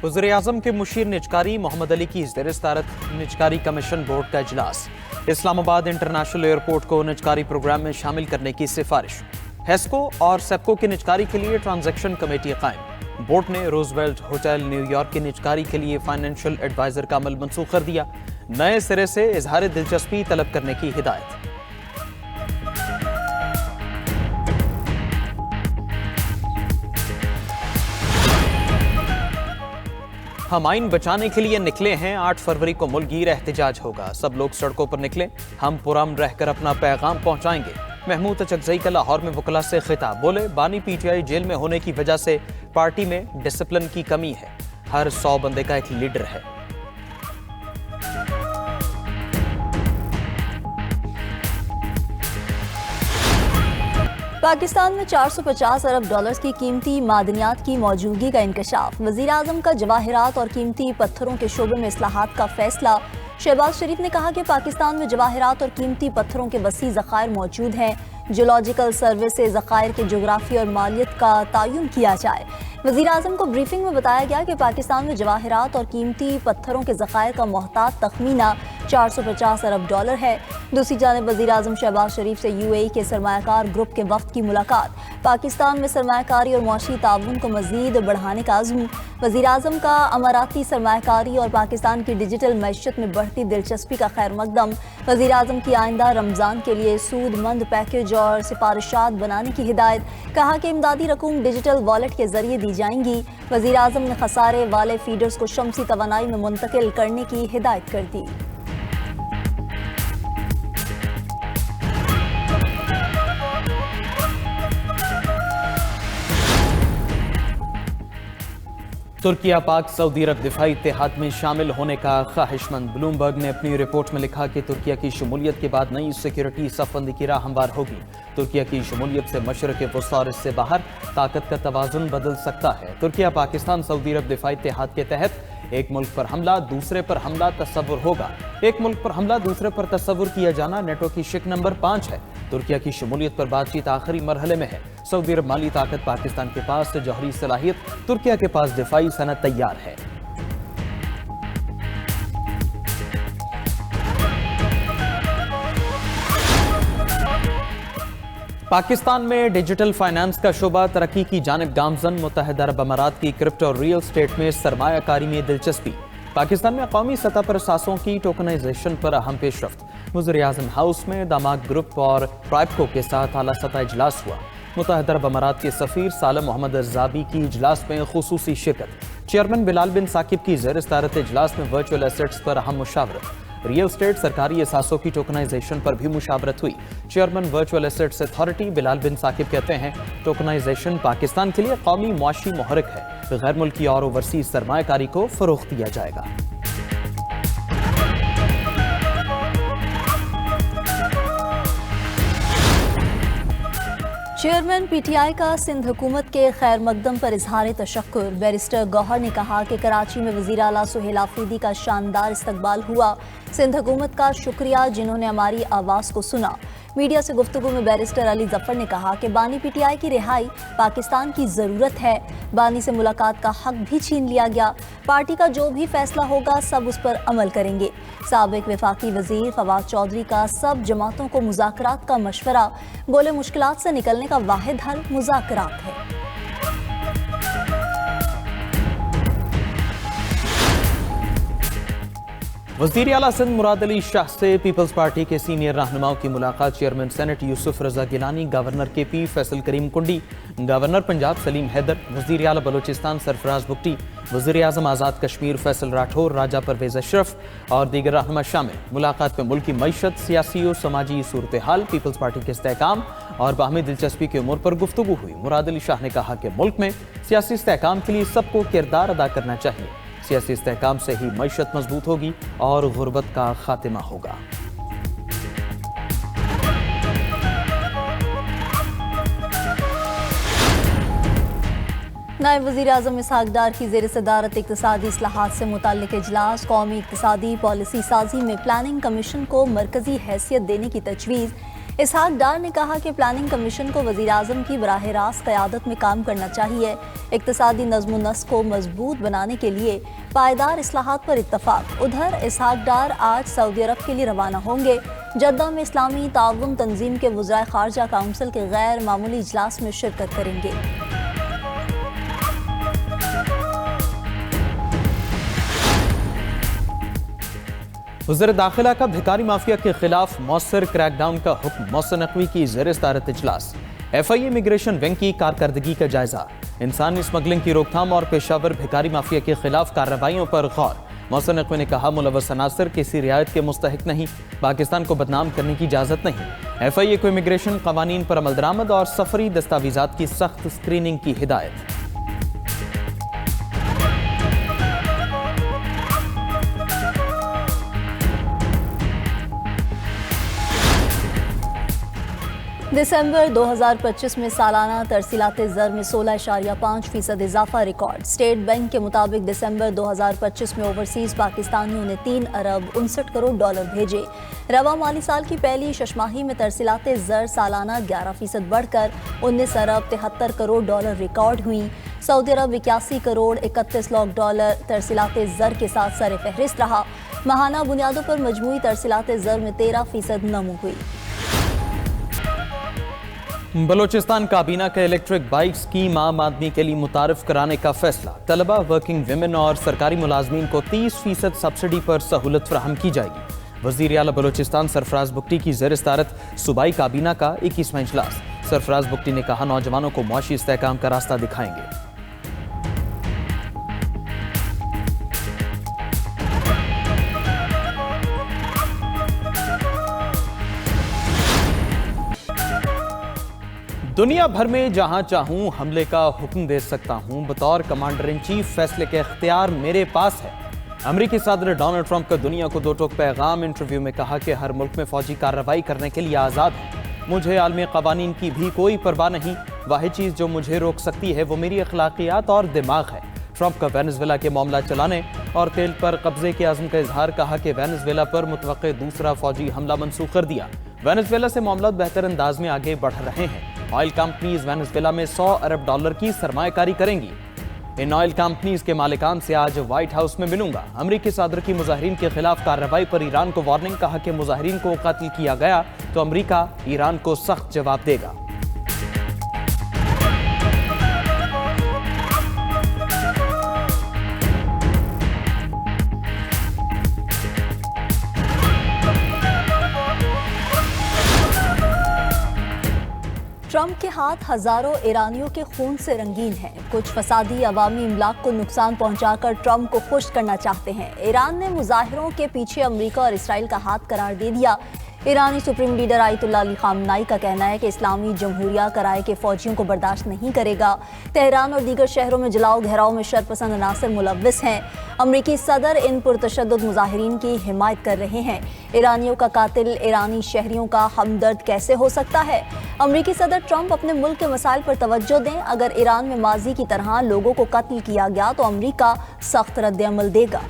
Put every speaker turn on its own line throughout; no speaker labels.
वज़ीर-ए-आज़म के मुशीर निजकारी मोहम्मद अली की ज़ेर-ए-सदारत निजकारी कमीशन बोर्ड का इजलास। इस्लामाबाद इंटरनेशनल एयरपोर्ट को निजकारी प्रोग्राम में शामिल करने की सिफारिश। हेस्को और सेप्को की निजकारी के लिए ट्रांजैक्शन कमेटी कायम। बोर्ड ने रोजवेल्ट होटल न्यूयॉर्क की निजकारी के लिए फाइनेंशियल एडवाइजर का अमल मनसूख कर दिया। नए सिरे से इजहार दिलचस्पी तलब करने की हिदायत। हम आइन बचाने के लिए निकले हैं। 8 फरवरी को मुल्कगीर एहतजाज होगा। सब लोग सड़कों पर निकले, हम पुरअमन रहकर अपना पैगाम पहुंचाएंगे। महमूद अचकजई का लाहौर में वकला से खिताब। बोले, बानी पीटीआई जेल में होने की वजह से पार्टी में डिसिप्लिन की कमी है। हर 100 बंदे का एक लीडर है।
पाकिस्तान में 450 अरब डॉलर्स की कीमती मादनियात की मौजूदगी का इंकशाफ। वज़ीर आज़म का जवाहिरात और कीमती पत्थरों के शोबे में इस्लाहात का फैसला। शहबाज शरीफ ने कहा कि पाकिस्तान में जवाहिरात और कीमती पत्थरों के वसी ज़खायर मौजूद हैं। जियोलॉजिकल सर्वे से ज़खायर के जोग्राफी और मालियत का तयन किया जाए। वज़ीर आज़म को ब्रीफिंग में बताया गया कि पाकिस्तान में जवाहिरात और कीमती पत्थरों के ज़खायर का मोहतात तखमीना 450 अरब डॉलर है। दूसरी जानिब वज़ीर आज़म शहबाज शरीफ से UAE के सरमायाकार ग्रुप के वफ़द की मुलाकात। पाकिस्तान में सरमायाकारी और मुआशी ताउन को मज़ीद बढ़ाने का अज़्म। वज़ीर आज़म का अमाराती सरमायाकारी और पाकिस्तान की डिजिटल मैशत में बढ़ती दिलचस्पी का खैर मकदम। वज़ीर आज़म की आइंदा रमज़ान के लिए सूदमंद पैकेज और सिफारिशात बनाने की हिदायत। कहा कि इमदादी रकूम डिजिटल वॉलेट के जरिए दी जाएंगी। वज़ीर आज़म ने खसारे वाले फीडर्स को शमसी तवानाई में मुंतकिल करने की हिदायत कर दी।
तुर्किया पाक सऊदी अरब दिफाई इत्तेहाद में शामिल होने का ख्वाहिशमंद। ब्लूमबर्ग ने अपनी रिपोर्ट में लिखा कि तुर्किया की शमूलियत के बाद नई सिक्योरिटी सफबंदी की राह हमवार होगी। तुर्किया की शमूलियत से मशरक़ वस्ता और इससे बाहर ताकत का तवाज़ुन बदल सकता है। तुर्किया पाकिस्तान सऊदी अरब दिफाई इत्तेहाद के तहत एक मुल्क पर हमला दूसरे पर हमला तस्वुर होगा। एक मुल्क पर हमला दूसरे पर तस्वुर किया जाना नेटो की शिक नंबर 5 है। तुर्किया की शमूलियत पर बातचीत आखिरी मरहले में है। सऊदी अरब माली ताकत, पाकिस्तान के पास जौहरी सलाहियत, तुर्किया के पास दिफाई सनत तैयार है। पाकिस्तान में डिजिटल फाइनेंस का शोबा तरक्की की जानिब गामजन। मुत्तहिदा अरब अमारात की क्रिप्टो और रियल स्टेट में सरमायाकारी में दिलचस्पी। पाकिस्तान में कौमी सतह पर सासों की टोकनाइजेशन पर अहम पेशरफ्त। वज़ीर-ए-आज़म हाउस में दामाद ग्रुप और ट्राइबको के साथ आला सतह इजलास हुआ। मुत्तहिदा अरब अमारात के सफ़ीर सालम मोहम्मद अर्जाबी की इजलास में खुसूसी शिरकत। चेयरमैन बिलाल बिन साकिब की ज़ेर-ए-सदारत इजलास में वर्चुअल एसेट्स पर अहम मुशावरत। रियल स्टेट सरकारी एसासों की टोकनाइजेशन पर भी मुशावरत हुई। Chairman virtual assets authority Bilal bin Saqib कहते हैं, टोकनाइजेशन पाकिस्तान के लिए कौमी मुआशी महरक है। गैर मुल्की और ओवरसीज सरमायाकारी को फरोग़ दिया जाएगा।
चेयरमैन PTI का सिंध हुकूमत के खैर मकदम पर इजहार तशक्कुर। बैरिस्टर गौहर ने कहा कि कराची में वज़ीर आला सुहेल आफरीदी का शानदार इस्तकबाल हुआ। सिंध हुकूमत का शुक्रिया जिन्होंने हमारी आवाज़ को सुना। मीडिया से गुफ्तगू में बैरिस्टर अली जफ़र ने कहा कि बानी PTI की रिहाई पाकिस्तान की ज़रूरत है। बानी से मुलाकात का हक भी छीन लिया गया। पार्टी का जो भी फैसला होगा सब उस पर अमल करेंगे। साबिक वफाकी वज़ीर फवाद चौधरी का सब जमातों को मुज़ाकरात का मशवरा। बोले, मुश्किलात से निकलने का वाहिद हल मुज़ाकरात है।
वज़ीर आला सिंध मुराद अली शाह से पीपल्स पार्टी के सीनियर रहनुमाओं की मुलाकात। चेयरमैन सेनेट यूसुफ रजा गिलानी, गवर्नर KP फैसल करीम कुंडी, गवर्नर पंजाब सलीम हैदर, वज़ीर आला बलोचिस्तान सरफराज बुगटी, वज़ीर आज़म आज़ाद कश्मीर फैसल राठौर, राजा परवेज अशरफ और दीगर रहनुमा शामिल। मुलाकात में मुल्की मईशत, सियासी और समाजी सूरत हाल, पीपल्स पार्टी के इस्तेहकाम और बाहमी दिलचस्पी की उमूर पर गुफ्तगू हुई। मुराद अली शाह ने कहा कि मुल्क में सियासी इस्तेहकाम के लिए सबको किरदार अदा करना चाहिए। सियासी इस्तेहकाम से ही मईशत मजबूत होगी और गुर्बत का खात्मा होगा।
नायब वज़ीर आज़म इसहाक डार की ज़ेर सदारत इक़्तिसादी इस्लाहात से मुताल्लिक़ इजलास। कौमी इक़्तिसादी पॉलिसी साजी में प्लानिंग कमीशन को मरकज़ी हैसियत देने की तजवीज़। इसहाक डार ने कहा कि प्लानिंग कमीशन को वज़ीर आज़म की बराह रास्त क़यादत में काम करना चाहिए। इक़्तिसादी नज़्म व नस्क़ को मजबूत बनाने के लिए पायदार इस्लाहात पर इत्तफ़ाक़। उधर इसहाक डार आज सऊदी अरब के लिए रवाना होंगे। जद्दा में इस्लामी ताउन तंजीम के वज़राए ख़ारजा काउंसिल के गैर मामूली इजलास में शिरकत करेंगे।
वज़ीर दाखिला का भिखारी माफिया के खिलाफ मौसर क्रैकडाउन का हुक्म। मौसर नकवी की ज़ेर सदारत इजलास। FI इमिग्रेशन विंग की कारकर्दगी का जायजा। इंसानी स्मगलिंग की रोकथाम और पेशावर भिखारी माफिया के खिलाफ कार्रवाइयों पर गौर। मौसर नकवी ने कहा, मुलव्वस अनासर किसी रियायत के मुस्तहिक नहीं, पाकिस्तान को बदनाम करने की इजाज़त नहीं। FIA को इमिग्रेशन कवानीन पर अमल दरामद और सफरी दस्तावेजात की सख्त स्क्रीनिंग की हिदायत।
दिसंबर 2025 में सालाना तरसीलात ज़र में 16.5% इजाफा रिकॉर्ड। स्टेट बैंक के मुताबिक दिसंबर 2025 में ओवरसीज़ पाकिस्तानियों ने 3 अरब 59 करोड़ डॉलर भेजे। रवा माली साल की पहली शशमाही में तरसीलात ज़र सालाना 11% बढ़कर 19 अरब 73 करोड़ डॉलर रिकॉर्ड हुई। सऊदी अरब 81 करोड़ 31 लाख डॉलर तरसीलात ज़र के साथ सर फहरिस्त रहा। माहाना बुनियादों पर मजमूई तरसीलात ज़र में 13% नमू हुई।
बलोचिस्तान काबीना का इलेक्ट्रिक बाइक स्कीम आम आदमी के लिए मुतारिफ कराने का फैसला। तलबा, वर्किंग विमेन और सरकारी मुलाजमीन को 30% सब्सिडी पर सहूलत फराहम की जाएगी। वज़ीर आला बलोचिस्तान सरफराज बुगटी की ज़ेर सदारत सूबाई काबीना का 21वां इजलास। सरफराज बुगटी ने कहा, नौजवानों को मुआशी इस्तेहकाम का रास्ता दिखाएंगे। दुनिया भर में जहां चाहूं हमले का हुक्म दे सकता हूं। बतौर कमांडर इन चीफ फैसले के इख्तियार मेरे पास है। अमेरिकी सदर डोनाल्ड ट्रंप का दुनिया को दो टोक पैगाम। इंटरव्यू में कहा कि हर मुल्क में फौजी कार्रवाई करने के लिए आज़ाद है। मुझे आलमी कवानीन की भी कोई परवाह नहीं। वाहिद चीज़ जो मुझे रोक सकती है वो मेरी अखलाकियात और दिमाग है। ट्रंप का वेनेजुएला के मामला चलाने और तेल पर कब्जे के आज़म का इजहार। कहा कि वेनेजुएला पर मुतवक्के दूसरा फौजी हमला मनसूख कर दिया। वेनेजुएला से मामला बेहतर अंदाज में आगे बढ़ रहे हैं। ऑयल कंपनीज वेनेजुएला में 100 अरब डॉलर की सरमायाकारी करेंगी। इन ऑयल कंपनीज के मालिकान से आज व्हाइट हाउस में मिलूंगा। अमेरिकी सदर की मुजाहिरीन के खिलाफ कार्रवाई पर ईरान को वार्निंग। कहा कि मुजाहिरीन को कत्ल किया गया तो अमेरिका ईरान को सख्त जवाब देगा।
ट्रंप के हाथ हजारों ईरानियों के खून से रंगीन हैं। कुछ फसादी अवामी इमलाक को नुकसान पहुंचाकर ट्रंप को खुश करना चाहते हैं। ईरान ने मुजाहिरों के पीछे अमेरिका और इसराइल का हाथ करार दे दिया। ईरानी सुप्रीम लीडर आयतुल्लाह अली खामनाई का कहना है कि इस्लामी जमहूरिया कराए के फौजियों को बर्दाश्त नहीं करेगा। तेहरान और दीगर शहरों में जलाओ घेराव में शरपसंद अनासर मुलव्विस हैं। अमरीकी सदर इन पुरतशद्दुद मुजाहिरीन की हिमायत कर रहे हैं। ईरानियों का कातिल ईरानी शहरियों का हमदर्द कैसे हो सकता है? अमरीकी सदर ट्रंप अपने मुल्क के मसाइल पर तवज्जो दें। अगर ईरान में माजी की तरह लोगों को कत्ल किया गया तो अमरीका सख्त रद्द-ए-अमल देगा।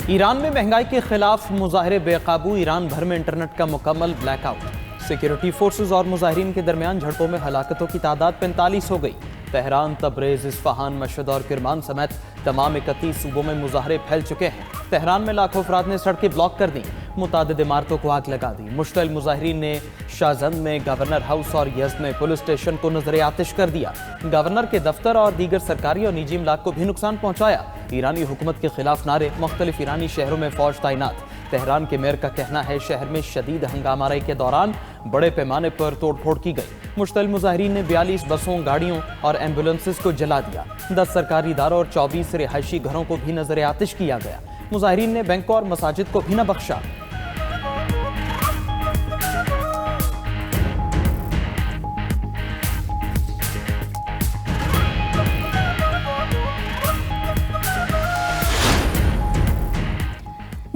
ईरान में महंगाई के खिलाफ मुजाहरे बेकाबू। ईरान भर में इंटरनेट का मुकम्मल ब्लैकआउट। सिक्योरिटी फोर्सेज और मुजाहिरीन के दरमियान झड़पों में हलाकतों की तादाद 45 हो गई। तेहरान, तबरेज, इस्फहान, मशहद और किरमान समेत तमाम 31 सूबों में मुजाहरे फैल चुके हैं। तेहरान में लाखों अफराद ने सड़कें ब्लॉक कर दी, मुतादिद इमारतों को आग लगा दी। मुश्तइल मुजाहिरीन ने शाहजंद में गवर्नर हाउस और यज़्द में पुलिस स्टेशन को नजर आतिश कर दिया। गवर्नर के दफ्तर और दीगर सरकारी और निजी इमलाक को भी नुकसान पहुंचाया। ईरानी हुकूमत के खिलाफ नारे। मुख्तलिफ ईरानी शहरों में फौज तैनात। तेहरान के मेयर का कहना है शहर में शदीद हंगामाराई के दौरान बड़े पैमाने पर तोड़फोड़ की गई। मुश्तइल मुजाहिरीन ने 42 बसों, गाड़ियों और एम्बुलेंसेस को जला दिया। 10 सरकारी इदारों और 24 रिहायशी घरों को भी नजर आतिश किया गया। मुजाहिरीन ने बैंकों और मसाजिद को भी न बख्शा।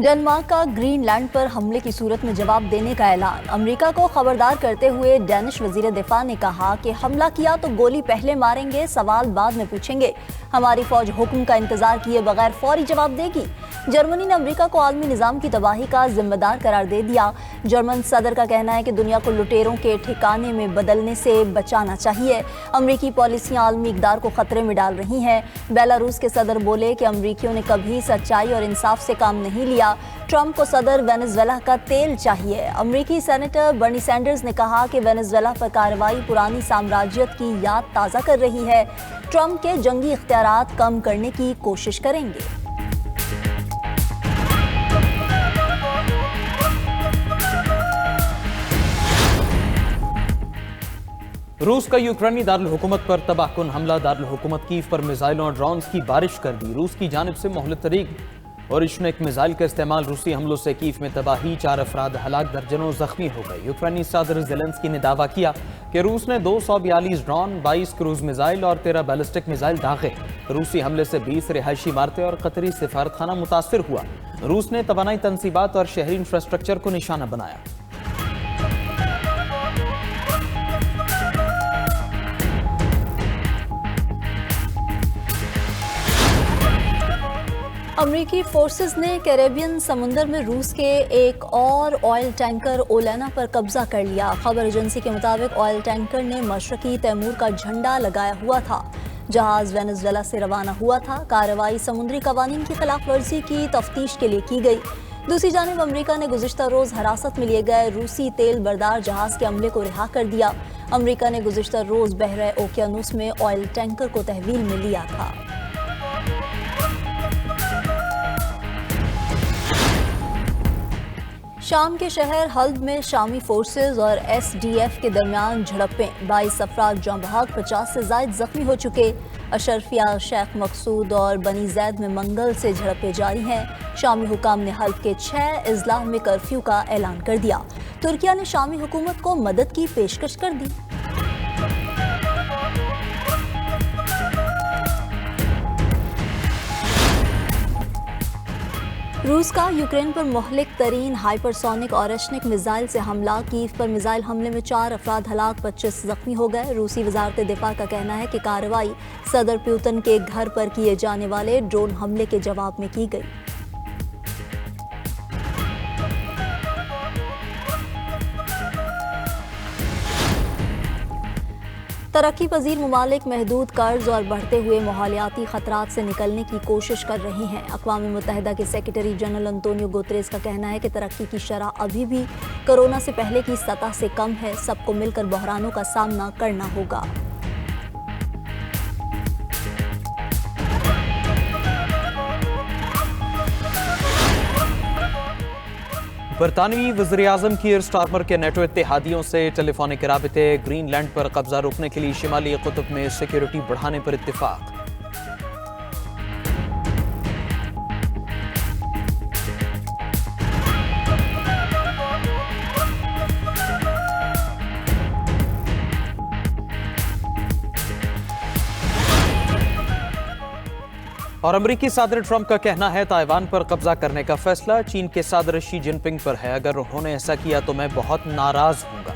डेनमार्क का ग्रीनलैंड पर हमले की सूरत में जवाब देने का ऐलान। अमेरिका को खबरदार करते हुए डेनिश वजीर दिफा ने कहा कि हमला किया तो गोली पहले मारेंगे, सवाल बाद में पूछेंगे। हमारी फौज हुक्म का इंतजार किए बगैर फौरी जवाब देगी। जर्मनी ने अमेरिका को आलमी निजाम की तबाही का जिम्मेदार करार दे दिया। जर्मन सदर का कहना है कि दुनिया को लुटेरों के ठिकाने में बदलने से बचाना चाहिए। अमेरिकी पॉलिसियां आलमी इक़दार को खतरे में डाल रही हैं। बेलारूस के सदर बोले कि अमेरिकियों ने कभी सच्चाई और इंसाफ से काम नहीं लिया। ट्रंप को सदर वेनेजुएला का तेल चाहिए। अमेरिकी सेनेटर बर्नी सैंडर्स ने कहा कि वेनेजुएला पर कार्रवाई पुरानी साम्राज्यत की याद ताज़ा कर रही है। ट्रंप के जंगी इख्तियारात कम करने की कोशिश करेंगे।
रूस का यूक्रेनी दारुल हुकूमत पर तबाहकुन हमला। दारुल हुकूमत कीव पर मिसाइलों और ड्रोन्स की बारिश कर दी। रूस की जानिब से मोहलत तरीक और इश्नेक मिसाइल का इस्तेमाल। रूसी हमलों से कीव में तबाही, 4 अफराद हलाक, दर्जनों जख्मी हो गए। यूक्रेनी सदर ज़ेलेंस्की ने दावा किया कि रूस ने 242 ड्रोन, 22 क्रूज मिसाइल और 13 बैलिस्टिक मिसाइल दागे। रूसी हमले से 20 रिहायशी इमारतें और कतरी सिफारतखाना मुतासर हुआ। रूस ने तवानाई तनसीबात और शहरी इंफ्रास्ट्रक्चर को निशाना बनाया।
अमेरिकी फोर्सेस ने कैरेबियन समुंदर में रूस के एक और ऑयल टैंकर ओलेना पर कब्जा कर लिया। खबर एजेंसी के मुताबिक ऑयल टैंकर ने मशरकी तैमूर का झंडा लगाया हुआ था। जहाज वेनेजुएला से रवाना हुआ था। कार्रवाई समुद्री कवानीन की खिलाफ वर्जी की तफ्तीश के लिए की गई। दूसरी जानिब अमेरिका ने गुज़िश्ता रोज़ हिरासत में लिए गए रूसी तेल बरदार जहाज के अमले को रिहा कर दिया। अमेरिका ने गुज़िश्ता रोज़ बहरे ओकियानूस में ऑयल टैंकर को तहवील में लिया था। शाम के शहर हल्ब में शामी फोर्सेज और SDF के दरमियान झड़पें। 22 अफराद जाँ बहक, 50 से ज़ायद जख्मी हो चुके। अशरफिया, शेख मकसूद और बनी जैद में मंगल से झड़पें जारी हैं। शामी हुकाम ने हल्ब के 6 अजला में कर्फ्यू का ऐलान कर दिया। तुर्किया ने शामी हुकूमत को मदद की पेशकश कर दी। रूस का यूक्रेन पर मुहलिक तरीन हाइपरसोनिक और एशनिक मिसाइल से हमला। कीव पर मिसाइल हमले में 4 अफराद हलाक, 25 जख्मी हो गए। रूसी वजारत दिफा का कहना है कि कार्रवाई सदर प्यूतन के घर पर किए जाने वाले ड्रोन हमले के जवाब में की गई। तरक्की पजीर ममालिक महदूद कर्ज और बढ़ते हुए माहौलियाती खतरात से निकलने की कोशिश कर रही हैं। अक़वाम मुत्तहिदा के सेक्रेटरी जनरल अंतोनियो गुतरेस का कहना है कि तरक्की की शरह अभी भी कोरोना से पहले की सतह से कम है। सबको मिलकर बहरानों का सामना करना होगा।
बरतानवी वज़ीर-ए-आज़म कीर स्टारमर के नेटो इत्तेहादियों से टेलीफोनिक राबिते। ग्रीनलैंड पर कब्जा रोकने के लिए शिमाली कुतुब में सिक्योरिटी बढ़ाने पर इत्तिफाक। और अमरीकी सदर ट्रंप का कहना है ताइवान पर कब्जा करने का फैसला चीन के सदर शी जिनपिंग पर है। अगर उन्होंने ऐसा किया तो मैं बहुत नाराज हूंगा।